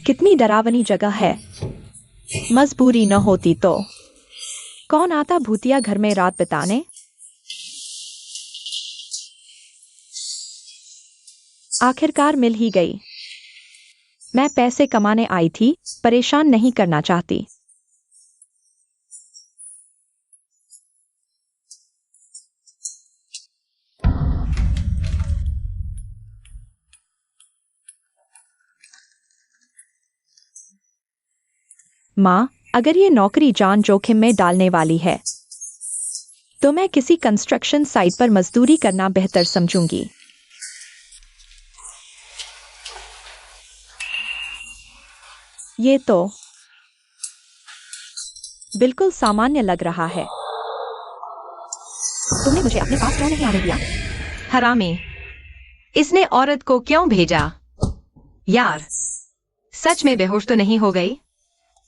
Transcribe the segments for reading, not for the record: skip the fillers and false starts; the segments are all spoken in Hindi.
कितनी डरावनी जगह है। मजबूरी न होती तो कौन आता भूतिया घर में रात बिताने। आखिरकार मिल ही गई। मैं पैसे कमाने आई थी, परेशान नहीं करना चाहती। माँ, अगर ये नौकरी जान जोखिम में डालने वाली है तो मैं किसी कंस्ट्रक्शन साइट पर मजदूरी करना बेहतर समझूंगी। ये तो बिल्कुल सामान्य लग रहा है। तुमने मुझे अपने पास क्यों नहीं आने दिया? हरामी, इसने औरत को क्यों भेजा? यार, सच में बेहोश तो नहीं हो गई?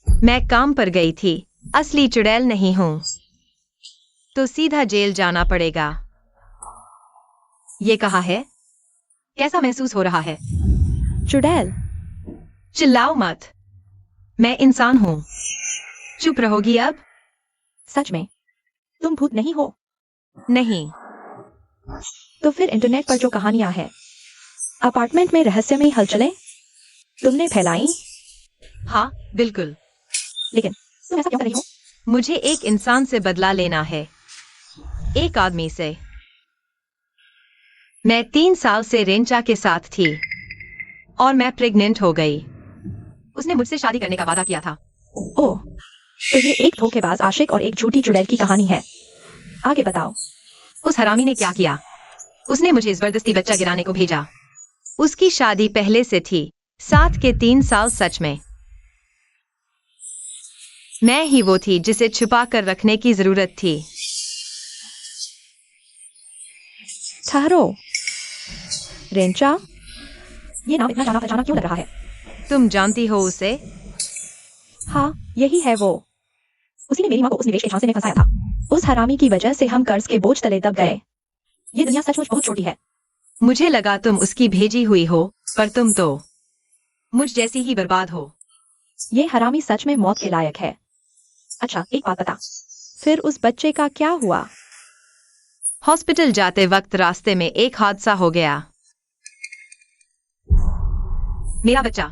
मैं काम पर गई थी, असली चुड़ैल नहीं हूं। तो सीधा जेल जाना पड़ेगा। ये कहा है? कैसा महसूस हो रहा है? चुड़ैल? चिल्लाओ मत, मैं इंसान हूं। चुप रहोगी अब? सच में तुम भूत नहीं हो? नहीं। तो फिर इंटरनेट पर जो कहानियां हैं, अपार्टमेंट में रहस्यमयी हलचलें तुमने फैलाई? हाँ, बिल्कुल। लेकिन तुम ऐसा क्यों कर रही हो? मुझे एक इंसान से बदला लेना है, एक आदमी से। मैं 3 साल से रेंचा के साथ थी और मैं प्रेग्नेंट हो गई। उसने मुझसे शादी करने का वादा किया था। ओह, तो ये एक धोखेबाज आशिक और एक झूठी चुड़ैल की कहानी है। आगे बताओ। उस हरामी ने क्या किया? उसने मुझे जबरदस्ती बच्चा गिराने को भेजा। उसकी शादी पहले से थी, साथ के 3 साल सच में। मैं ही वो थी जिसे छुपा कर रखने की जरूरत थी। ठहरो, रेंचा? ये नाम इतना जाना पहचाना क्यों लग रहा है? तुम जानती हो उसे? हाँ, यही है वो। उसी ने मेरी माँ को उस निवेश के झांसे में फंसाया था। उस हरामी की वजह से हम कर्ज के बोझ तले दब गए। ये दुनिया सचमुच बहुत छोटी है। मुझे लगा तुम उसकी भेजी हुई हो, पर तुम तो मुझ जैसी ही बर्बाद हो। ये हरामी सच में मौत के लायक है। अच्छा, एक बात बता, फिर उस बच्चे का क्या हुआ? हॉस्पिटल जाते वक्त रास्ते में एक हादसा हो गया। मेरा बच्चा,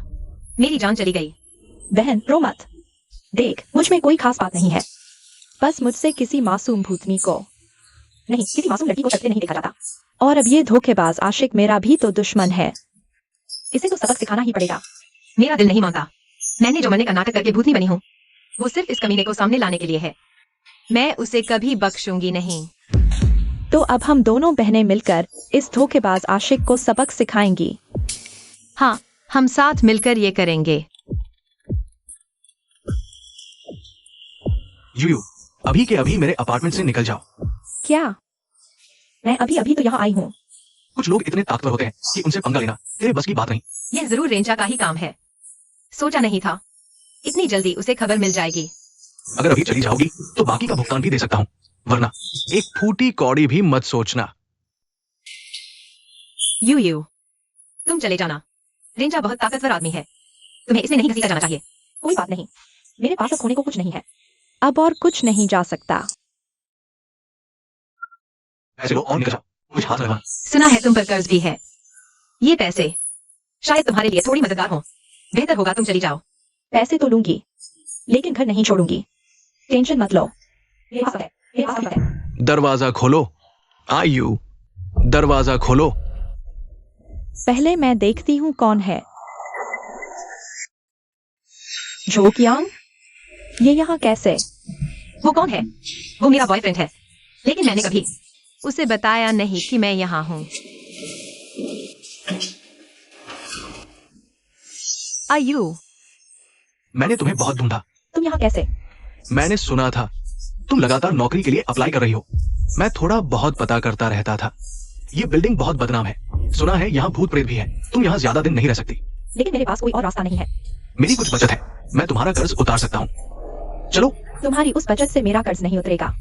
मेरी जान चली गई। बहन, रो मत। देख, मुझ में कोई खास बात नहीं है। बस मुझसे किसी मासूम भूतनी को नहीं, किसी मासूम लड़की को शर्तें नहीं देखा जाता। और अब ये धोखेबाज आशिक मेरा भी तो दुश्मन है। इसे तो सबक सिखाना ही पड़ेगा। मेरा दिल नहीं मानता। मैंने जो मरने का नाटक करके भूतनी बनी हूँ, वो सिर्फ इस कमीने को सामने लाने के लिए है। मैं उसे कभी बख्शूंगी नहीं। तो अब हम दोनों बहनें मिलकर इस धोखेबाज आशिक को सबक सिखाएंगी। हाँ, हम साथ मिलकर ये करेंगे। यूयू, अभी के अभी मेरे अपार्टमेंट से निकल जाओ। क्या? मैं अभी अभी तो यहाँ आई हूँ। कुछ लोग इतने ताकतवर होते हैं कि उनसे पंगा लेना तेरे बस की बात नहीं। यह जरूर रेंचा का ही काम है। सोचा नहीं था इतनी जल्दी उसे खबर मिल जाएगी। अगर अभी चली जाओगी तो बाकी का भुगतान भी दे सकता हूँ, वरना एक फूटी कौड़ी भी मत सोचना। यू तुम चले जाना। रेंचा बहुत ताकतवर आदमी है, तुम्हें इसमें नहीं घसीटा जाना चाहिए। कोई बात नहीं, मेरे पास अब खोने को कुछ नहीं है। अब और कुछ नहीं जा सकता। ऐसे लो और निकल जाओ, कुछ हाथ लगा। सुना है तुम पर कर्ज भी है। ये पैसे शायद तुम्हारे लिए थोड़ी मददगार हो। बेहतर होगा तुम चली जाओ। पैसे तो लूंगी, लेकिन घर नहीं छोड़ूंगी। टेंशन मत लो। मेरे पास है, मेरे पास है। दरवाजा खोलो। आयु, दरवाजा खोलो। पहले मैं देखती हूँ कौन है। जोकियांग, ये यहाँ कैसे? वो कौन है? वो मेरा बॉयफ्रेंड है, लेकिन मैंने कभी उसे बताया नहीं कि मैं यहाँ हूँ। आयु, मैंने तुम्हें बहुत ढूंढा। तुम यहाँ कैसे? मैंने सुना था तुम लगातार नौकरी के लिए अप्लाई कर रही हो। मैं थोड़ा बहुत पता करता रहता था। ये बिल्डिंग बहुत बदनाम है। सुना है यहाँ भूत प्रेत भी है। तुम यहाँ ज्यादा दिन नहीं रह सकती। लेकिन मेरे पास कोई और रास्ता नहीं है। मेरी कुछ बचत है, मैं तुम्हारा कर्ज उतार सकता हूँ। चलो। तुम्हारी उस बचत से मेरा कर्ज नहीं उतरेगा।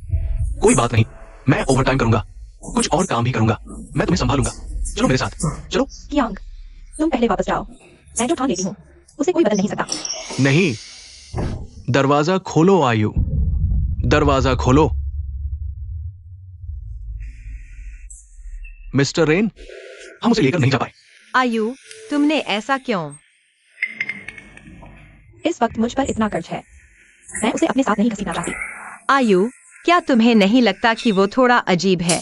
कोई बात नहीं, मैं ओवरटाइम करूंगा, कुछ और काम भी करूंगा। मैं तुम्हें संभालूंगा। चलो मेरे साथ, चलो। कियांग, तुम पहले वापस जाओ, मैं जो ठान लेती हूँ। उसे कोई बदल नहीं सकता। नहीं, दरवाजा खोलो आयु, दरवाजा खोलो। मिस्टर रेन, हम उसे लेकर नहीं जा पाए। आयु, तुमने ऐसा क्यों? इस वक्त मुझ पर इतना कर्ज है, मैं उसे अपने साथ नहीं घसीटना चाहती। आयु, क्या तुम्हें नहीं लगता कि वो थोड़ा अजीब है?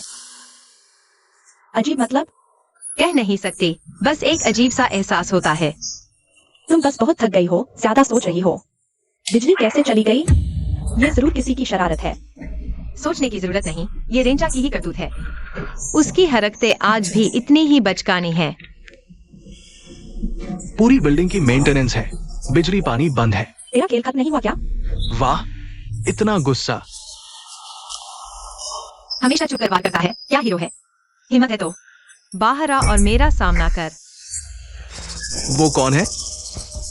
अजीब मतलब? कह नहीं सकती, बस एक अजीब सा एहसास होता है। तुम बस बहुत थक गई हो, ज्यादा सोच रही हो। बिजली कैसे चली गई? ये जरूर किसी की शरारत है। सोचने की जरूरत नहीं, ये रेंजा की ही करतूत है। उसकी हरकतें आज भी इतनी ही बचकानी हैं। पूरी बिल्डिंग की मेंटेनेंस है, बिजली पानी बंद है। तेरा खेल खत्म नहीं हुआ क्या? वाह, इतना गुस्सा। हमेशा चुप कर बात करता है, क्या हीरो है? हिम्मत है तो बाहर आ और मेरा सामना कर। वो कौन है?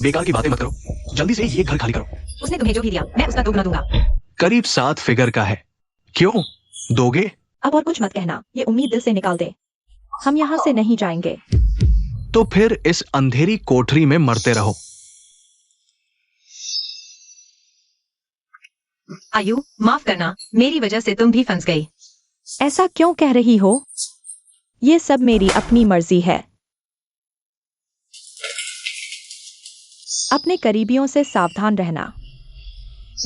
बेकार की बातें मत करो, जल्दी से ये घर खाली करो। उसने तुम्हें जो भी दिया, मैं उसका दोगुना दूंगा। करीब 7 फिगर का है। क्यों दोगे? अब और कुछ मत कहना, ये उम्मीद दिल से निकाल दे। हम यहाँ से नहीं जाएंगे। तो फिर इस अंधेरी कोठरी में मरते रहो। आयु, माफ करना, मेरी वजह से तुम भी फंस गई। ऐसा क्यों कह रही हो? ये सब मेरी अपनी मर्जी है। अपने करीबियों से सावधान रहना।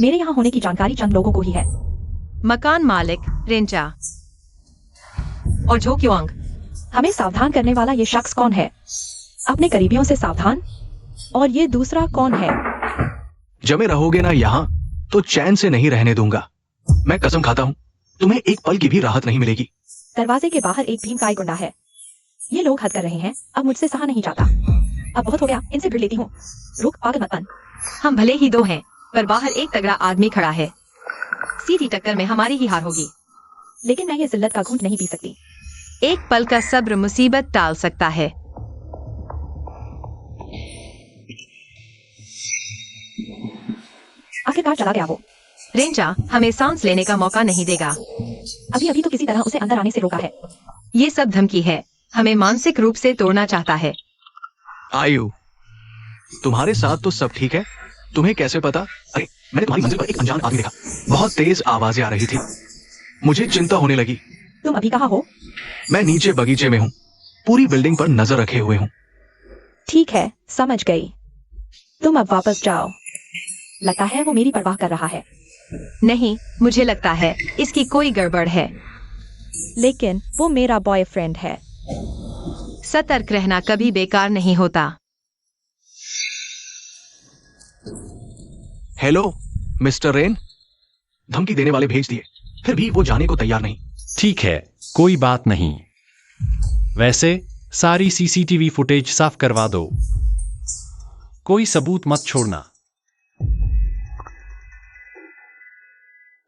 मेरे यहाँ होने की जानकारी चंद लोगों को ही है। मकान मालिक रेंजा और जो क्योंग। हमें सावधान करने वाला ये शख्स कौन है? अपने करीबियों से सावधान। और ये दूसरा कौन है? जमे रहोगे ना यहाँ तो चैन से नहीं रहने दूंगा। मैं कसम खाता हूँ, तुम्हें एक पल की भी राहत नहीं मिलेगी। दरवाजे के बाहर एक भीमकाय गुंडा है। ये लोग हद कर रहे हैं, अब मुझसे सहा नहीं जाता। अब बहुत हो गया, इनसे भिड़ लेती हूँ। रुक, पागल मत बन। हम भले ही 2 हैं, पर बाहर एक तगड़ा आदमी खड़ा है। सीधी टक्कर में हमारी ही हार होगी। लेकिन मैं ये जिल्लत का घूंट नहीं पी सकती। एक पल का सब्र मुसीबत टाल सकता है। आखिरकार चला गया वो। रेंजा हमें सांस लेने का मौका नहीं देगा। अभी अभी तो किसी तरह उसे अंदर आने से रोका है। ये सब धमकी है, हमें मानसिक रूप से तोड़ना चाहता है। आयु, तुम्हारे साथ तो सब ठीक है, तुम्हें कैसे पता? अरे, मैंने तुम्हारी मंजिल पर एक अनजान आदमी देखा। बहुत तेज आवाजें आ रही थी, मुझे चिंता होने लगी। तुम अभी कहाँ हो? मैं नीचे बगीचे में हूँ, पूरी बिल्डिंग पर नजर रखे हुए हूँ। ठीक है, समझ गई। तुम अब वापस जाओ। लगता है वो मेरी परवाह कर रहा है। नहीं, मुझे लगता है इसकी कोई गड़बड़ है। लेकिन वो मेरा बॉयफ्रेंड है। सतर्क रहना कभी बेकार नहीं होता। हेलो मिस्टर रेन, धमकी देने वाले भेज दिए, फिर भी वो जाने को तैयार नहीं। ठीक है, कोई बात नहीं। वैसे सारी सीसीटीवी फुटेज साफ करवा दो, कोई सबूत मत छोड़ना।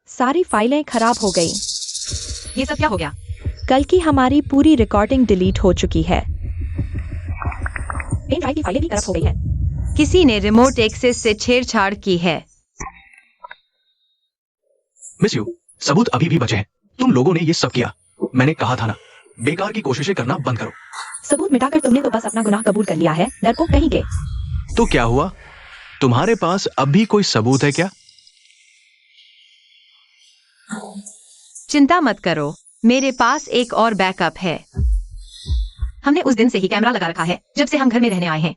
सारी फाइलें खराब हो गई। ये सब क्या हो गया? कल की हमारी पूरी रिकॉर्डिंग डिलीट हो चुकी है। पेन ड्राइव की फाइलें भी करप्ट हो गई हैं। किसी ने रिमोट एक्सेस से छेड़छाड़ की है। मिस यू, सबूत अभी भी बचे हैं। तुम लोगों ने ये सब किया। मैंने कहा था ना, बेकार की कोशिशें करना बंद करो। सबूत मिटाकर तुमने तो बस अपना गुनाह कबूल कर लिया है, डरपोक कहीं के। तो क्या हुआ? तुम्हारे पास अब भी कोई सबूत है क्या? चिंता मत करो, मेरे पास एक और बैकअप है। हमने उस दिन से ही कैमरा लगा रखा है, जब से हम घर में रहने आए हैं।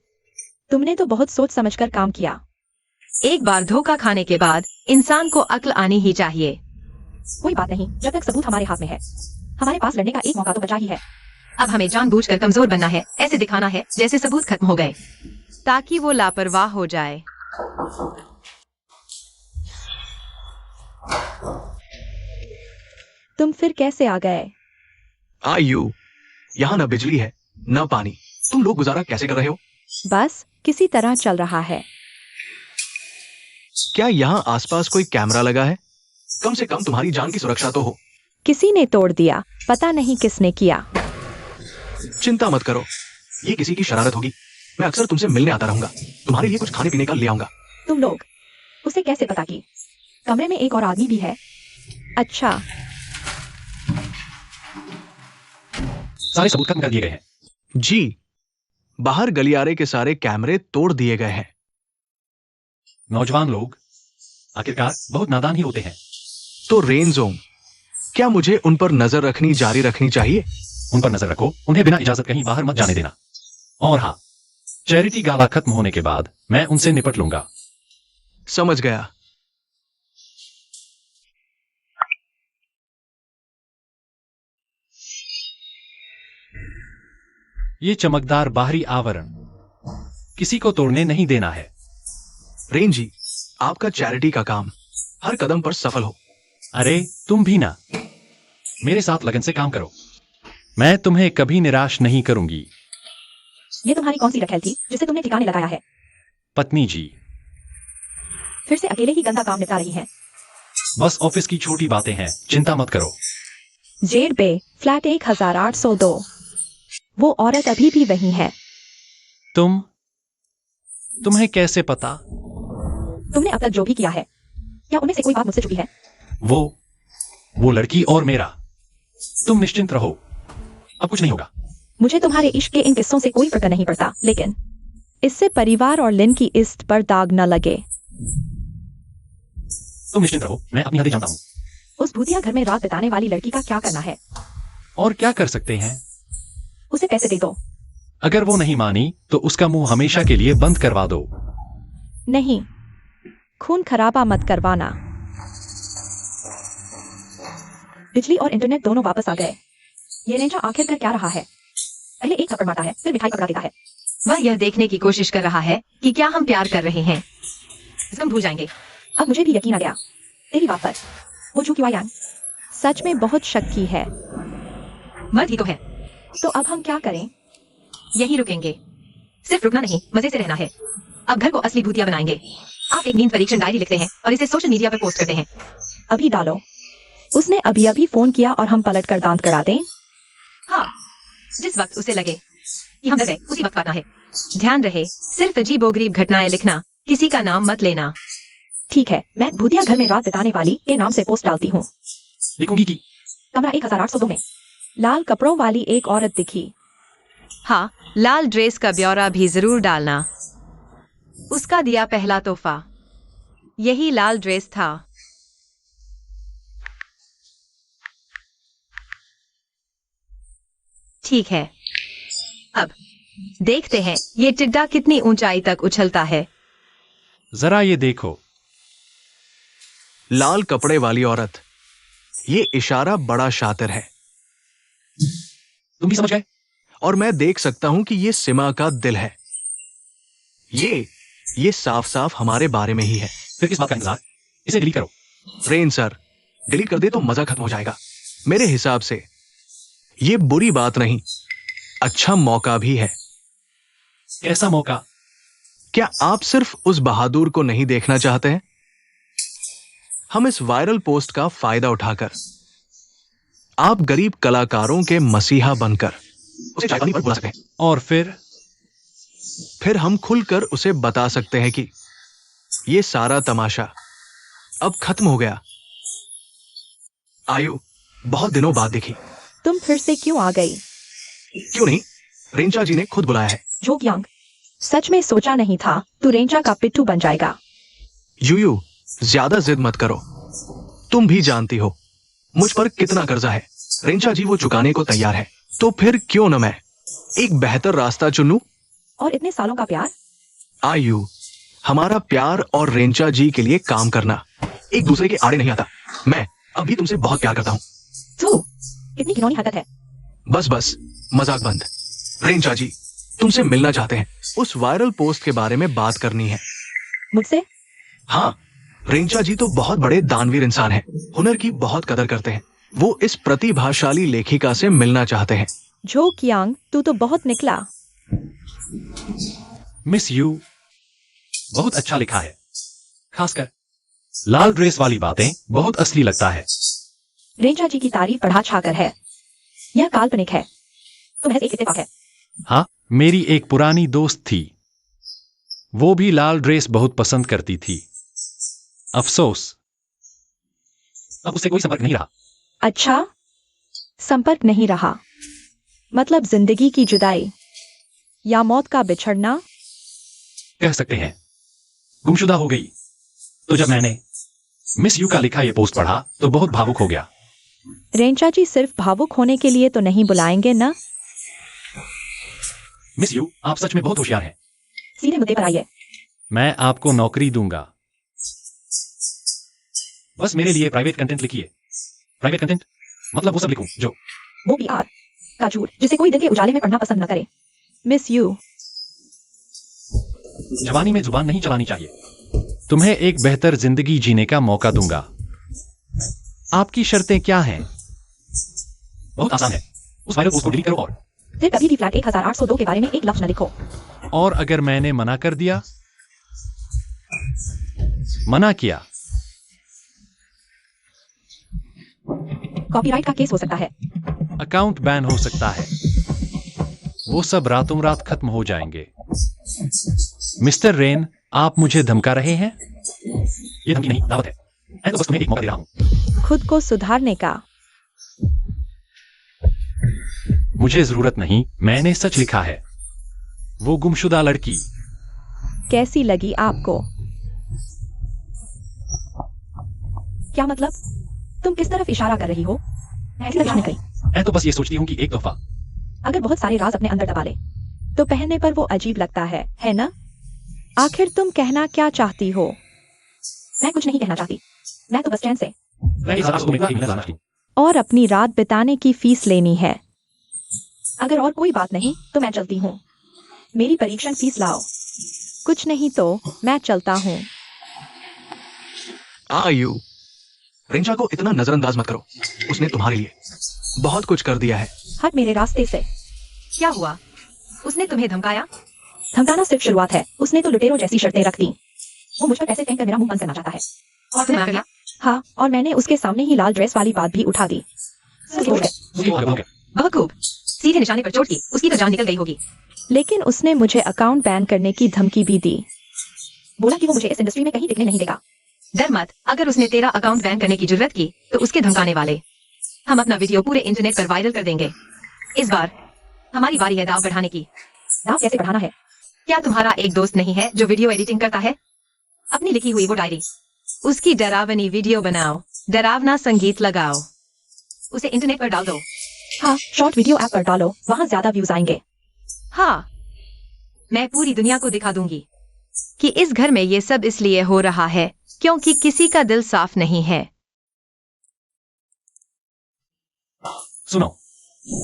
तुमने तो बहुत सोच समझकर काम किया। एक बार धोखा खाने के बाद इंसान को अक्ल आनी ही चाहिए। कोई बात नहीं, जब तक सबूत हमारे हाथ में है। हमारे पास लड़ने का एक मौका तो बचा ही है। अब हमें जानबूझकर कमजोर बनना है, ऐसे दिखाना है जैसे सबूत खत्म हो गए, ताकि वो लापरवाह हो जाए। तुम फिर कैसे आ गए? आयु, यहाँ न बिजली है न पानी, तुम लोग गुजारा कैसे कर रहे हो? बस किसी तरह चल रहा है। क्या यहाँ आसपास कोई कैमरा लगा है? कम से कम तुम्हारी जान की सुरक्षा तो हो। किसी ने तोड़ दिया, पता नहीं किसने किया। चिंता मत करो, ये किसी की शरारत होगी। मैं अक्सर तुमसे मिलने आता रहूंगा, तुम्हारे लिए कुछ खाने पीने का ले आऊंगा। तुम लोग उसे कैसे पता की? कमरे में एक और आदमी भी है। अच्छा, सारे सबूत खत्म कर दिए गए हैं। जी, बाहर गलियारे के सारे कैमरे तोड़ दिए गए हैं। नौजवान लोग आखिरकार बहुत नादान ही होते हैं। तो रेनजोंग, क्या मुझे उन पर नजर रखनी जारी रखनी चाहिए? उन पर नजर रखो, उन्हें बिना इजाजत कहीं बाहर मत जाने देना। और हाँ, चैरिटी गाला खत्म होने के बाद मैं उनसे निपट लूंगा। समझ गया। ये चमकदार बाहरी आवरण किसी को तोड़ने नहीं देना है। रेन जी, आपका चैरिटी का काम हर कदम पर सफल हो। अरे तुम भी ना, मेरे साथ लगन से काम करो। मैं तुम्हें कभी निराश नहीं करूंगी। ये तुम्हारी कौन सी रखेल थी जिसे तुमने ठिकाने लगाया है? पत्नी जी, फिर से अकेले ही गंदा काम निपटा रही है। बस ऑफिस की छोटी बातें हैं, चिंता मत करो। जेड बे, फ्लैट 1802। वो औरत अभी भी वही है। तुम्हें कैसे पता? तुमने अब तक जो भी किया है, क्या उनमें से कोई बात मुझसे छुपी है? वो लड़की और मेरा। तुम निश्चिंत रहो, अब कुछ नहीं होगा। मुझे तुम्हारे इश्क के इन किस्सों से कोई फर्क नहीं पड़ता, लेकिन इससे परिवार और लिन की इज्जत पर दाग न लगे। तुम निश्चिंत रहो, मैं अपनी हदें जानता हूँ। उस भूतिया घर में रात बिताने वाली लड़की का क्या करना है? और क्या कर सकते हैं? उसे पैसे दे दो। अगर वो नहीं मानी तो उसका मुंह हमेशा के लिए बंद करवा दो। नहीं, खून खराबा मत करवाना। बिजली और इंटरनेट दोनों वापस आ गए। ये रेंजा आखिर कर क्या रहा है? पहले एक थप्पड़ मारता है, फिर मिठाई पकड़ा देता है। वह यह देखने की कोशिश कर रहा है कि क्या हम प्यार कर रहे हैं। हम भूल जाएंगे। अब मुझे भी यकीन आ गया तेरी बात पर। वो झूठी वायान सच में बहुत शक्की है। मर्द ही तो है। तो अब हम क्या करें? यही रुकेंगे। सिर्फ रुकना नहीं, मजे से रहना है। अब घर को असली भूतिया बनाएंगे। आप एक नींद परीक्षण डायरी लिखते हैं और इसे सोशल मीडिया पर पोस्ट करते हैं। अभी डालो। उसने अभी अभी फोन किया और हम पलट कर दांत कड़ा दें? हाँ, जिस वक्त उसे लगे कि हम डर गए, उसी वक्त काटना है। ध्यान रहे, सिर्फ अजीबोगरीब घटनाएं लिखना, किसी का नाम मत लेना। ठीक है, मैं भूतिया घर में रात बिताने वाली के नाम से पोस्ट डालती हूँ। लिखूंगी कि कमरा 1802 में लाल कपड़ों वाली एक औरत दिखी। हाँ, लाल ड्रेस का ब्यौरा भी जरूर डालना। उसका दिया पहला तोहफा यही लाल ड्रेस था। ठीक है, अब देखते हैं ये टिड्डा कितनी ऊंचाई तक उछलता है। जरा ये देखो। लाल कपड़े वाली औरत, ये इशारा बड़ा शातिर है। तुम भी समझ गए? और मैं देख सकता हूं कि ये सिमा का दिल है। ये साफ साफ हमारे बारे में ही है। फिर किस बात का इंतजार? इसे डिलीट करो। रेन सर, डिलीट कर दे तो मजा खत्म हो जाएगा। मेरे हिसाब से ये बुरी बात नहीं, अच्छा मौका भी है। कैसा मौका? क्या आप सिर्फ उस बहादुर को नहीं देखना चाहते हैं? हम इस वायरल पोस्ट का फायदा उठाकर, आप गरीब कलाकारों के मसीहा बनकर उसे चाय पानी पर बुला सकते हैं। और फिर हम खुलकर उसे बता सकते हैं कि ये सारा तमाशा अब खत्म हो गया। आयु बहुत दिनों बाद दिखी। तुम फिर से क्यों आ गई? क्यों नहीं, रेंचा जी ने खुद बुलाया है। जो यांग, सच में सोचा नहीं था तू रेंचा का पिट्ठू बन जाएगा। यूयू, ज्यादा जिद मत करो। तुम भी जानती हो मुझ पर कितना कर्जा है। रेंचा जी वो चुकाने को तैयार है, तो फिर क्यों न मैं एक बेहतर रास्ता चुनूं? और इतने सालों का प्यार? आयु, हमारा प्यार और रेंचा जी के लिए काम करना एक दूसरे के आड़े नहीं आता। मैं अब भी तुमसे बहुत प्यार करता हूँ। तू कितनी घिनौनी हरकत है। बस मजाक बंद। रेंचा जी तुमसे मिलना चाहते हैं, उस वायरल पोस्ट के बारे में बात करनी है। मुझसे? हाँ, रेंचा जी तो बहुत बड़े दानवीर इंसान हैं, हुनर की बहुत कदर करते हैं। वो इस प्रतिभाशाली लेखिका से मिलना चाहते हैं। जो कियांग, तू तो बहुत निकला। मिस यू, बहुत अच्छा लिखा है। खासकर लाल ड्रेस वाली बातें बहुत असली लगता है। रेंचा जी की तारीफ बढ़ा छाकर है। यह काल्पनिक है, तो महज एक इत्तेफाक है। हाँ, मेरी एक पुरानी दोस्त थी, वो भी लाल ड्रेस बहुत पसंद करती थी। अफसोस, अब उससे कोई संपर्क नहीं रहा। अच्छा, संपर्क नहीं रहा मतलब जिंदगी की जुदाई या मौत का बिछड़ना? कह सकते हैं, गुमशुदा हो गई। तो जब मैंने मिस यू का लिखा ये पोस्ट पढ़ा तो बहुत भावुक हो गया। रेंचा जी सिर्फ भावुक होने के लिए तो नहीं बुलाएंगे ना? मिस यू, आप सच में बहुत होशियार हैं। सीधे मुद्दे पर आइए। मैं आपको नौकरी दूंगा। बस मेरे लिए प्राइवेट कंटेंट लिखिए। प्राइवेट कंटेंट मतलब वो सब लिखूं जो वो PR का झूठ जिसे कोई दिन के उजाले में पढ़ना पसंद न करे। मिस यू, जवानी में जुबान नहीं चलानी चाहिए। तुम्हें एक बेहतर जिंदगी जीने का मौका दूंगा। आपकी शर्तें क्या हैं? बहुत आसान है। उस वायरल पोस्ट को डिलीट करो और फिर कभी भी फ्लैट 1802 के बारे में एक लफ्ज न लिखो। और अगर मैंने मना कर दिया, मना किया, कॉपीराइट का केस हो सकता है। अकाउंट बैन हो सकता है। वो सब रातों रात खत्म हो जाएंगे। मिस्टर रेन, आप मुझे धमका रहे हैं? ये धमकी नहीं, दावत है। मैं तो बस तुम्हें एक मौका दे रहा हूं। खुद को सुधारने का। मुझे जरूरत नहीं, मैंने सच लिखा है। वो गुमशुदा लड़की। कैसी लगी आपको? क्या मतलब? तुम किस तरफ इशारा कर रही हो? मैं इस तरफ नहीं करी। मैं तो बस ये सोचती हूँ कि एक तोहफा। अगर बहुत सारे राज अपने अंदर दबा ले तो पहनने पर वो अजीब लगता है ना? आखिर तुम कहना क्या चाहती हो? मैं कुछ नहीं कहना चाहती। मैं तो बस स्टैंड से मैं इस रात को तुम्हें ईमेल डालना चाहती हूं। और अपनी रात बिताने की फीस लेनी है। अगर और कोई बात नहीं तो मैं चलती हूँ। मेरी परीक्षण फीस लाओ। कुछ नहीं तो मैं चलता हूँ। आयु, रेंचा को इतना नजरअंदाज मत करो। उसने तुम्हारे लिए बहुत कुछ कर दिया है। हट मेरे रास्ते से। क्या हुआ? उसने तुम्हें धमकाया? धमकाना सिर्फ शुरुआत है। उसने तो लुटेरों जैसी शर्तें रख दी। वो मुझ पर पैसे फेंक कर मेरा मुंह बंद करना चाहता है। और तुमने मना किया? हाँ, और मैंने उसके सामने ही लाल ड्रेस वाली बात भी उठा दी। बहुत खूब। सीधे निशाने पर चोट की उसकी तो जान निकल गई होगी। लेकिन उसने मुझे अकाउंट बैन करने की धमकी भी दी। बोला कि वो मुझे इस इंडस्ट्री में कहीं टिकने नहीं देगा। डर मत, अगर उसने तेरा अकाउंट बैन करने की जरूरत की तो उसके धमकाने वाले हम अपना वीडियो पूरे इंटरनेट पर वायरल कर देंगे। इस बार हमारी बारी है दाव बढ़ाने की। दाव कैसे बढ़ाना है? क्या तुम्हारा एक दोस्त नहीं है जो वीडियो एडिटिंग करता है? अपनी लिखी हुई वो डायरी, उसकी डरावनी वीडियो बनाओ, डरावना संगीत लगाओ, उसे इंटरनेट पर डाल दो। हाँ, शॉर्ट वीडियो ऐप पर डालो, वहाँ ज्यादा व्यूज आएंगे। हाँ, मैं पूरी दुनिया को दिखा दूंगी कि इस घर में ये सब इसलिए हो रहा है क्योंकि किसी का दिल साफ नहीं है। सुनो,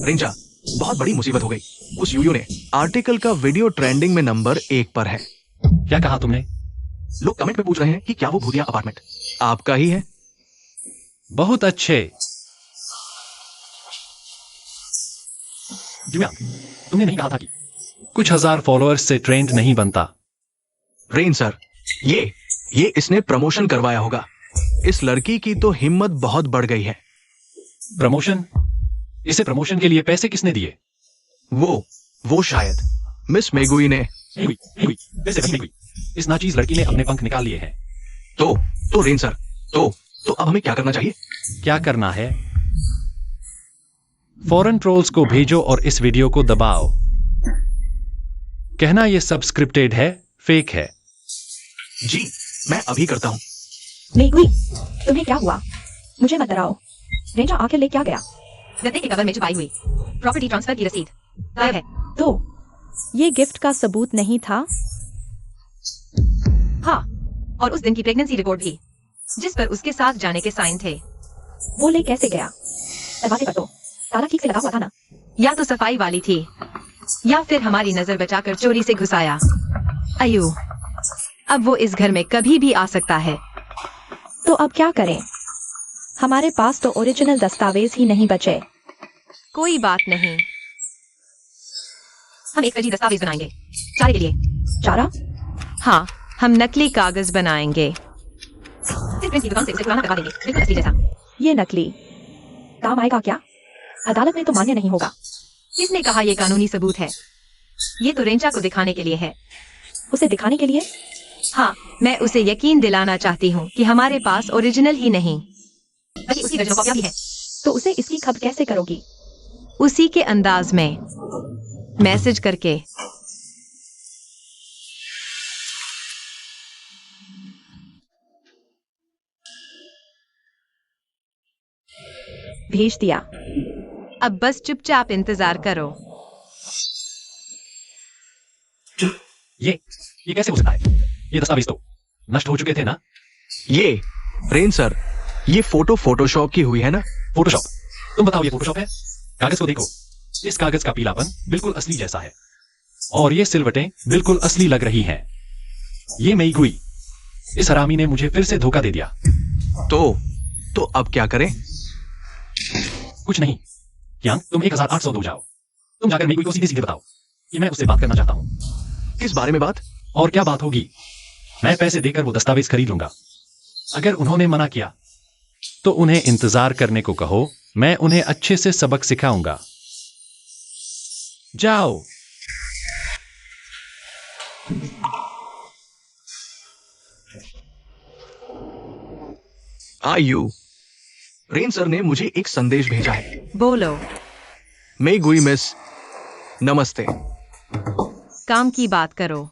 रेंचा, बहुत बड़ी मुसीबत हो गई। उस यूयू ने आर्टिकल का वीडियो ट्रेंडिंग में नंबर 1 पर है। क्या कहा तुमने? लोग कमेंट में पूछ रहे हैं कि क्या वो भूतिया अपार्टमेंट आपका ही है। बहुत अच्छे। दिव्या, तुमने नहीं कहा था कि कुछ हजार फॉलोअर्स से ट्रेंड नहीं बनता? रेन सर, ये इसने प्रमोशन करवाया होगा। इस लड़की की तो हिम्मत बहुत बढ़ गई है। प्रमोशन? इसे प्रमोशन के लिए पैसे किसने दिए? वो शायद मिस मेगुई ने। नहीं हुई, पैसे कहीं नहीं हुई। इस नाचीज लड़की ने अपने पंख निकाल लिए हैं। तो रेन सर, तो अब हमें क्या करना चाहिए? क्या करना है? फॉरेन ट्रोल्स को भेजो और इस वीडियो को दबाओ। कहना ये सब स्क्रिप्टेड है, फेक है। जी, मैं अभी करता हूँ। मेगुई, तुम्हें क्या हुआ? मुझे मत डराओ। रेंजा आखिर ले क्या गया? गद्दे के कवर में छुपाई हुई प्रॉपर्टी ट्रांसफर की रसीद गायब है। तो ये गिफ्ट का सबूत नहीं था? हाँ, और उस दिन की प्रेगनेंसी रिपोर्ट भी जिस पर उसके साथ जाने के साइन थे। वो ले कैसे गया? दरवाजे पर तो ताला ठीक से लगा हुआ था ना? या तो सफाई वाली थी या फिर हमारी नजर बचाकर चोरी से घुसाया। अयू, अब वो इस घर में कभी भी आ सकता है। तो अब क्या करें? हमारे पास तो ओरिजिनल दस्तावेज ही नहीं बचे। कोई बात नहीं, हम एक फर्जी दस्तावेज बनाएंगे चारे के लिए। चारा? हाँ, हम नकली कागज बनाएंगे। सिर्फ प्रिंट की दुकान से उसे पुराना करवा देंगे, बिल्कुल असली जैसा। ये नकली काम आएगा क्या? अदालत में तो मान्य नहीं होगा। किसने कहा ये कानूनी सबूत है? ये तो रेंचा को दिखाने के लिए है। उसे दिखाने के लिए? हाँ, मैं उसे यकीन दिलाना चाहती हूँ कि हमारे पास ओरिजिनल ही नहीं बल्कि उसकी दर्जनों कॉपियां भी है। तो उसे इसकी खबर कैसे करोगी? उसी के अंदाज में मैसेज करके। भेज दिया। अब बस चुपचाप इंतजार करो। ये कैसे हो सकता है? ये दस्तावेज तो नष्ट हो चुके थे ना? ये रेन सर, ये फोटो फोटोशॉप की हुई है ना? फोटोशॉप? तुम बताओ ये फोटोशॉप है? कागज को देखो, इस कागज का पीलापन बिल्कुल असली जैसा है और ये सिलवटें बिल्कुल असली लग रही हैं। ये मेईगुई, इस हरामी ने मुझे फिर से धोखा दे दिया। तो अब क्या करें? कुछ नहीं यांग, तुम 1800 दो जाओ। तुम जाकर मेईगुई को सीधे सीधे बताओ कि मैं उससे बात करना चाहता हूं। किस बारे में बात? और क्या बात होगी, मैं पैसे देकर वो दस्तावेज खरीद लूंगा। अगर उन्होंने मना किया तो उन्हें इंतजार करने को कहो, मैं उन्हें अच्छे से सबक सिखाऊंगा। जाओ। आयु, रेन सर ने मुझे एक संदेश भेजा है। बोलो। मेईगुई मिस, नमस्ते। काम की बात करो।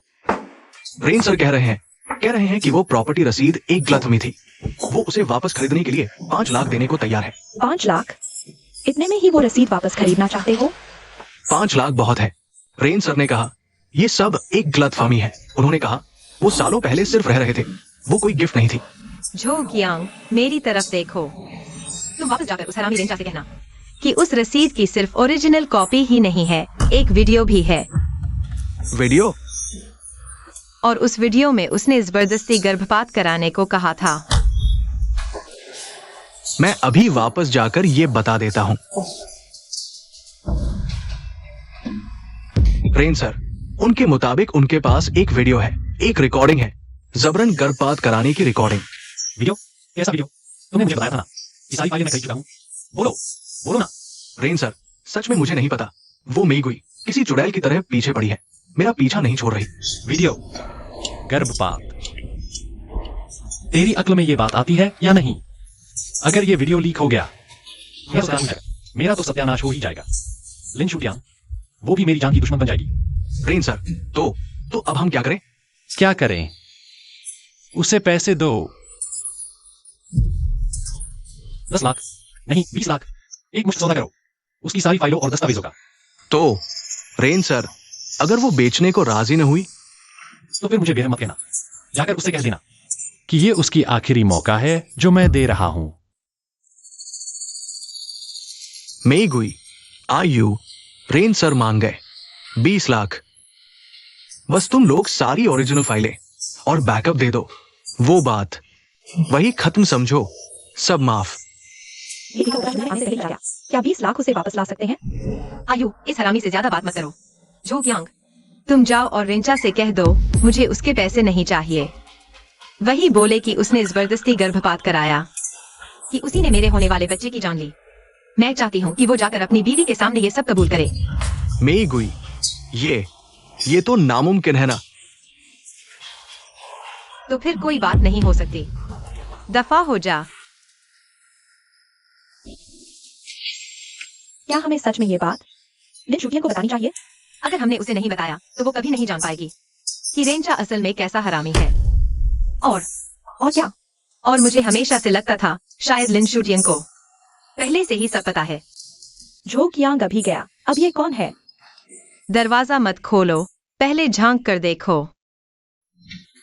रेन सर कह रहे हैं कि वो प्रॉपर्टी रसीद एक गलत हुई थी। वो उसे वापस खरीदने के लिए 5 लाख देने को तैयार है। 5 लाख? इतने में ही वो रसीद वापस खरीदना चाहते हो? 5 लाख बहुत है। रेन सर ने कहा ये सब एक गलतफहमी है। उन्होंने कहा वो सालों पहले सिर्फ रह रहे थे, वो कोई गिफ्ट नहीं थी। झो कियांग, मेरी तरफ देखो। तुम वापस जाकर उस हरामी रेंचा से कहना कि उस रसीद की सिर्फ ओरिजिनल कॉपी ही नहीं है, एक वीडियो भी है। वीडियो? और उस वीडियो में उसने जबरदस्ती गर्भपात कराने को कहा था। मैं अभी वापस जाकर ये बता देता हूं। रेन सर, उनके मुताबिक उनके पास एक वीडियो है, एक रिकॉर्डिंग है, जबरन गर्भपात कराने की रिकॉर्डिंग। वीडियो? कैसा वीडियो? तुमने मुझे बताया था ना, ये सारी फाइलें मैं खरीद चुका हूं। बोलो ना। रेन सर, सच में मुझे नहीं पता। वो मेईगुई किसी चुड़ैल की तरह पीछे पड़ी है, मेरा पीछा नहीं छोड़ रही। वीडियो, गर्भपात, तेरी अक्ल में ये बात आती है या नहीं? अगर ये वीडियो लीक हो गया मेरा तो सत्यानाश हो ही जाएगा। लिन शुटियांग, वो भी मेरी जान की दुश्मन बन जाएगी। रेन सर, तो अब हम क्या करें? क्या करें? उसे पैसे दो। 10 लाख नहीं, 20 लाख, एक मुश्त सौदा करो उसकी सारी फाइलों और दस्तावेजों का। तो रेन सर, अगर वो बेचने को राजी न हुई तो फिर मुझे बेरहम मत कहना। जाकर उससे कह देना कि ये उसकी आखिरी मौका है जो मैं दे रहा हूं। मेईगुई, आयु, रेन सर मान गए 20 लाख। बस तुम लोग सारी ओरिजिनल फाइलें और बैकअप दे दो। वो बात वही खत्म समझो, सब माफ। क्या 20 लाख उसे वापस ला सकते हैं? आयु, इस हरामी से ज्यादा बात मत करो। झो कियांग, तुम जाओ और रेंचा से कह दो मुझे उसके पैसे नहीं चाहिए। वही बोले कि उसने जबरदस्ती गर्भपात कराया, कि उसी ने मेरे होने वाले बच्चे की जान ली। मैं चाहती हूँ कि वो जाकर अपनी बीवी के सामने ये सब कबूल करे। मेईगुई, ये तो नामुमकिन है ना। तो फिर कोई बात नहीं हो सकती। दफा हो जा। क्या हमें सच में ये बात लिन शुटियांग को बतानी चाहिए? अगर हमने उसे नहीं बताया तो वो कभी नहीं जान पाएगी कि रेंचा असल में कैसा हरामी है। और क्या? और मुझे हमेशा से लगता था शायद लिन शुटियांग को पहले से ही सब पता है। झो कियांग अभी गया, अब ये कौन है? दरवाजा मत खोलो, पहले झांक कर देखो।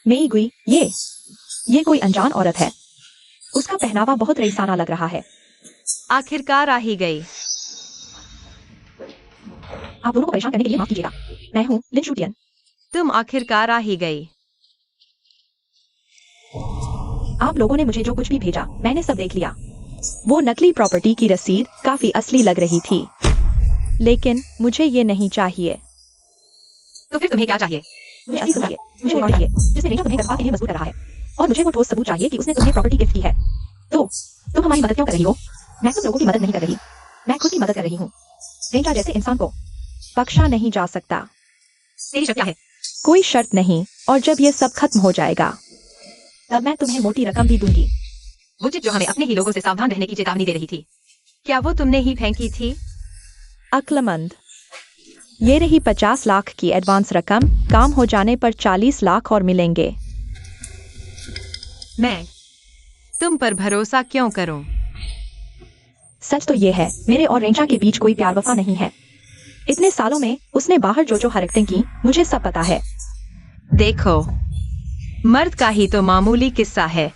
मेईगुई, ये कोई अनजान औरत है। उसका पहनावा बहुत रईसाना लग रहा है। आखिरकार आ ही गई। आप दोनों को परेशान करने के लिए माफ कीजिएगा। मैं हूँ लिन शुटियांग। तुम आखिरकार आ ही गई। आप लोगों ने मुझे जो कुछ भी भेजा मैंने सब देख लिया। वो नकली प्रॉपर्टी की रसीद काफी असली लग रही थी, लेकिन मुझे ये नहीं चाहिए। तो फिर तुम्हें क्या चाहिए? मुझे असली चाहिए, मुझे वो चाहिए जिसमें रेंचा तुम्हें गर्भपात के लिए मजबूर कर रहा है, और मुझे वो ठोस सबूत चाहिए कि उसने तुम्हें प्रॉपर्टी गिफ्ट की है। तो तुम हमारी मदद क्यों कर रही हो? मैं तुम लोगों की मदद नहीं कर रही, मैं खुद की मदद कर रही हूँ। रेंचा जैसे इंसान को बख्शा नहीं जा सकता। तेरी शर्त क्या है? कोई शर्त नहीं, और जब ये सब खत्म हो जाएगा तब मैं तुम्हें मोटी रकम भी दूंगी। वो चिट जो हमें अपने ही लोगों से सावधान रहने की चेतावनी दे रही थी, क्या वो तुमने ही फेंकी थी? अक्लमंद, ये रही 50 लाख की एडवांस रकम। काम हो जाने पर 40 लाख और मिलेंगे। मैं तुम पर भरोसा क्यों करूं? सच तो ये है, मेरे और रेंचा के बीच कोई प्यार वफा नहीं है। इतने सालों में उसने बाहर जो हरकतें की, मुझे सब पता है। देखो, मर्द का ही तो मामूली किस्सा है।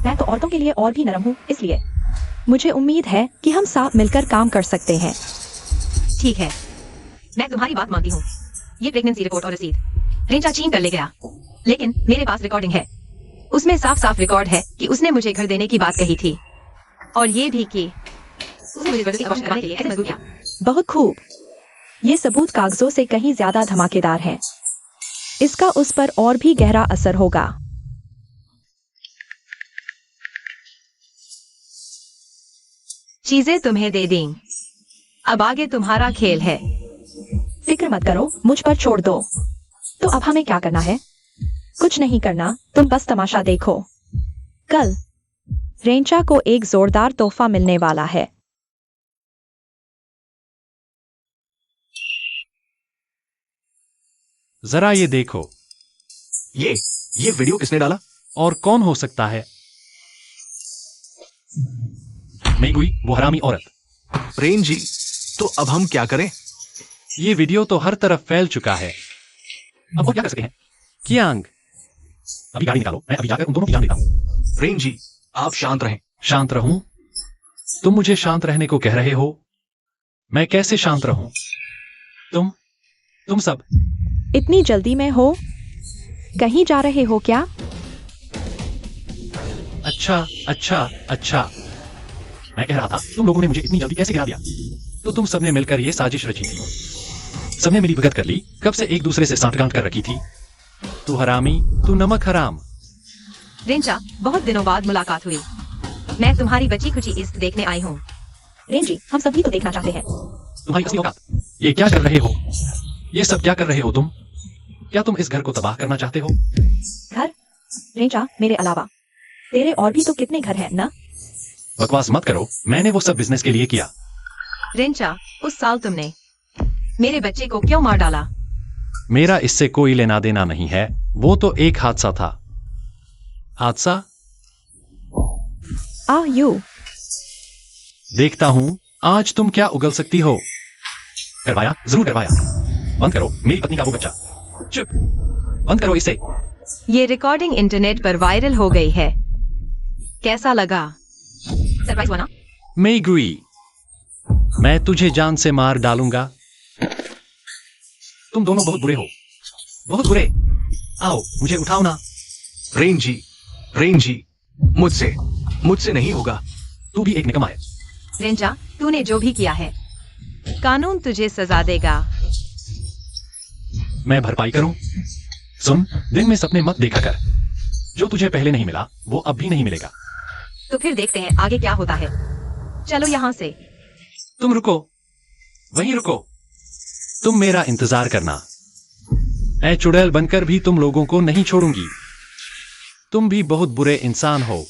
मैं तो औरतों के लिए और भी नरम हूँ, इसलिए मुझे उम्मीद है कि हम साथ मिलकर काम कर सकते हैं। ठीक है, मैं तुम्हारी बात मानती हूँ। ये प्रेगनेंसी रिपोर्ट और रसीद रेंचा चीन कर ले गया, लेकिन मेरे पास रिकॉर्डिंग है। उसमें साफ साफ रिकॉर्ड है कि उसने मुझे घर देने की बात कही थी, और ये भी कि उसने मुझे जबरदस्ती अबॉर्शन कराने के लिए ऐसे मजबूर किया। बहुत खूब। ये सबूत कागजों से कहीं ज्यादा धमाकेदार है। इसका उस पर और भी गहरा असर होगा। चीजें तुम्हें दे दी, अब आगे तुम्हारा खेल है। फिक्र मत करो, मुझ पर छोड़ दो। तो अब हमें क्या करना है? कुछ नहीं करना, तुम बस तमाशा देखो। कल रेंचा को एक जोरदार तोहफा मिलने वाला है। जरा ये देखो। ये वीडियो किसने डाला? और कौन हो सकता है? मेगुई, वो हरामी औरत। रेन जी, तो अब हम क्या करें? ये वीडियो तो हर तरफ फैल चुका है। अब और क्या कर सकते हैं? कियांग, अभी गाड़ी निकालो, मैं अभी जाकर उन दोनों की जान देता हूं। रेन जी, आप शांत रहें। शांत रहूं? तुम मुझे शांत रहने को कह रहे हो? मैं कैसे शांत रहूं? तुम सब इतनी जल्दी में हो? कहीं जा रहे हो क्या? अच्छा। मैं कह रहा था, तुम लोगों ने मुझे इतनी जल्दी कैसे गिरा दिया? तो तुम सबने मिलकर ये साजिश रची थी। सबने मिली भगत कर ली, कब से एक दूसरे से सांठगांठ कर रखी थी। तू हरामी, तू नमक हराम। रेंचा, बहुत दिनों बाद मुलाकात हुई। मैं तुम्हारी बची खुची इज्जत देखने आई हूँ। रेन जी, हम सभी तो देखना चाहते हैं। तुम्हारी असली औकात। ये क्या कर रहे हो? ये सब क्या कर रहे हो तुम? क्या तुम इस घर को तबाह करना चाहते हो? घर? रेंचा, मेरे अलावा तेरे और भी तो कितने घर हैं ना? बकवास मत करो, मैंने वो सब बिजनेस के लिए किया। रेंचा, उस साल तुमने मेरे बच्चे को क्यों मार डाला? मेरा इससे कोई लेना देना नहीं है, वो तो एक हादसा था। हादसा? यू देखता हूं आज तुम क्या उगल सकती हो। करवाया, जरूर करवाया। बंद करो मेरी पत्नी का वो बच्चा। चुप, बंद करो इसे। ये रिकॉर्डिंग इंटरनेट पर वायरल हो गई है। कैसा लगा? सरप्राइज हुआ ना? मेगुई, मैं तुझे जान से मार डालूंगा। तुम दोनों बहुत बुरे हो, बहुत बुरे। आओ, मुझे उठाओ ना। रेन जी, मुझसे नहीं होगा। तू भी एक निकम्मा है। रेंचा, तूने जो भी किया है, कानून तुझे सजा देगा। मैं भरपाई करूं? सुन, दिन में सपने मत देखा कर। जो तुझे पहले नहीं मिला, वो अब भी नहीं मिलेगा। तो फिर देखते हैं आगे क्या होता है। चलो यहाँ से। तुम रुको, वहीं रुको। तुम मेरा इंतजार करना। मैं चुड़ैल बनकर भी तुम लोगों को नहीं छोड़ूंगी। तुम भी बहुत बुरे इंसान हो।